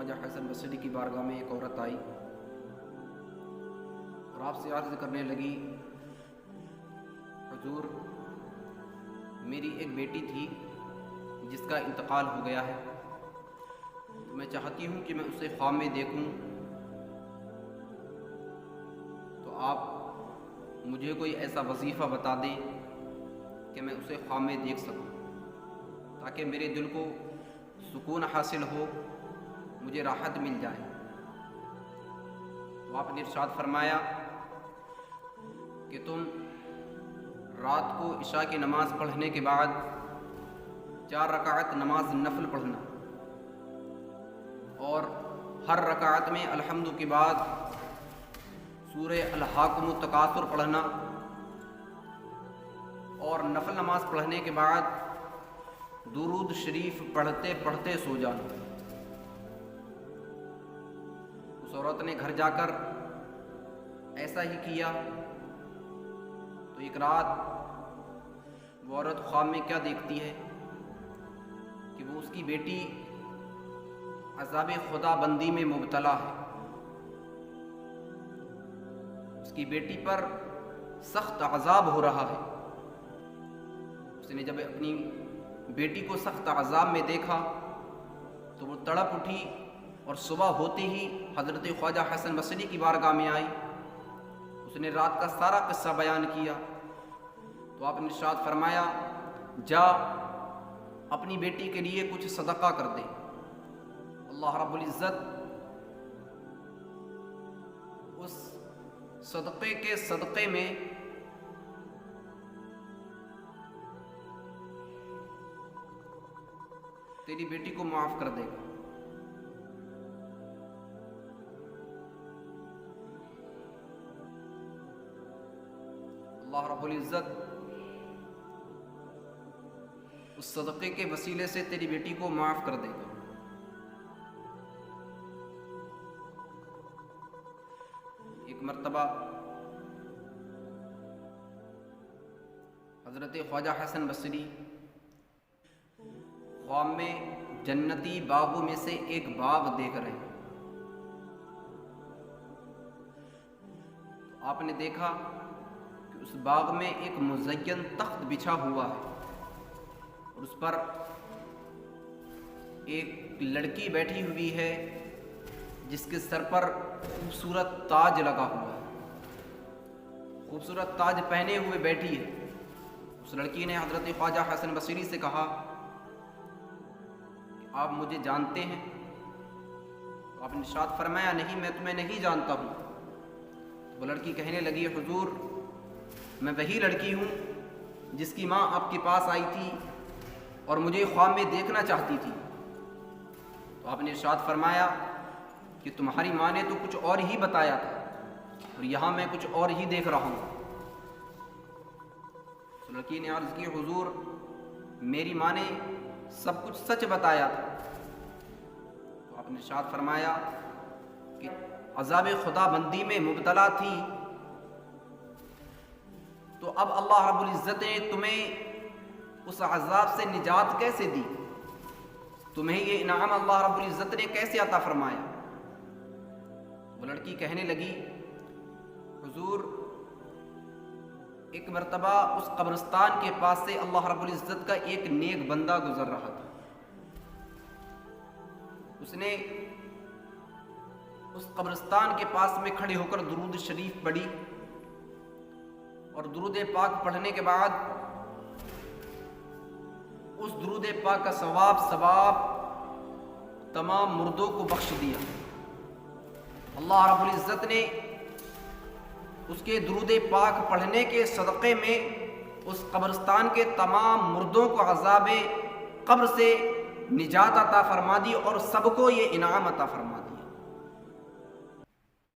ख्वाजा हसन बसरी की बारगाह में एक औरत आई और आपसे अर्ज़ करने लगी, हुजूर मेरी एक बेटी थी जिसका इंतकाल हो गया है, तो मैं चाहती हूँ कि मैं उसे ख्वाब में देखूँ, तो आप मुझे कोई ऐसा वजीफ़ा बता दें कि मैं उसे ख्वाब में देख सकूँ, ताकि मेरे दिल को सुकून हासिल हो, मुझे राहत मिल जाए। तो आपने इरशाद फरमाया कि तुम रात को इशा की नमाज़ पढ़ने के बाद 4 रकात नमाज नफल पढ़ना और हर रकात में अल्हम्दु के बाद सूरह अल-हाकुमुत तकासुर पढ़ना और नफल नमाज पढ़ने के बाद दुरूद शरीफ पढ़ते पढ़ते सो जाना। उस औरत ने घर जाकर ऐसा ही किया। तो एक रात वो औरत ख्वाब में क्या देखती है कि वो उसकी बेटी अज़ाब खुदा बंदी में मुब्तला है, उसकी बेटी पर सख्त अज़ाब हो रहा है। उसने जब अपनी बेटी को सख्त अज़ाब में देखा तो वो तड़प उठी और सुबह होते ही हज़रत ख्वाजा हसन बसरी की बारगाह में आई। उसने रात का सारा किस्सा बयान किया। तो आपने इरशाद फरमाया, जा अपनी बेटी के लिए कुछ सदका कर दे, अल्लाह रब्बुल इज़्ज़त उस सदक़े के सदक़े में तेरी बेटी को माफ़ कर देगा। अल्लाह रब्बुल इज़्ज़त उस सदक़े के वसीले से तेरी बेटी को माफ़ कर देगा। एक मर्तबा हज़रत ख्वाजा हसन बसरी ख्वाब में जन्नती बागों में से एक बाग देख रहे हैं। तो आपने देखा कि उस बाग में एक मुज़य्यन तख्त बिछा हुआ है और उस पर एक लड़की बैठी हुई है जिसके सर पर खूबसूरत ताज लगा हुआ है, खूबसूरत ताज पहने हुए बैठी है। उस लड़की ने हज़रत ख्वाजा हसन बसरी से कहा, आप मुझे जानते हैं? तो आपने इरशाद फरमाया, नहीं मैं तुम्हें नहीं जानता हूँ। तो वो लड़की कहने लगी, हुजूर मैं वही लड़की हूँ जिसकी माँ आपके पास आई थी और मुझे ख्वाब में देखना चाहती थी। तो आपने इरशाद फरमाया कि तुम्हारी माँ ने तो कुछ और ही बताया था और यहाँ मैं कुछ और ही देख रहा हूँ। तो लड़की ने अर्ज़ की, हुजूर मेरी माँ ने सब कुछ सच बताया था। तो आपने इरशाद फरमाया कि अज़ाब खुदा बंदी में मुब्तला थी, तो अब अल्लाह रब्बुल इज़्ज़त ने तुम्हें उस अज़ाब से निजात कैसे दी? तुम्हें ये इनाम अल्लाह रब्बुल इज़्ज़त ने कैसे अता फरमाया? वो लड़की कहने लगी, हुजूर एक मर्तबा उस कब्रिस्तान के पास से अल्लाह रब्बुल इज़्ज़त का एक नेक बंदा गुजर रहा था। उसने उस कब्रिस्तान के पास में खड़े होकर दुरूद शरीफ पढ़ी और दुरूद पाक पढ़ने के बाद उस दुरूद पाक का सवाब तमाम मुर्दों को बख्श दिया। अल्लाह रब्बुल इज़्ज़त ने उसके दुरूद पाक पढ़ने के सदक़े में उस कब्रिस्तान के तमाम मुर्दों को अज़ाब कब्र से निजात अता फरमा दी और सबको ये इनाम अता फरमा दी।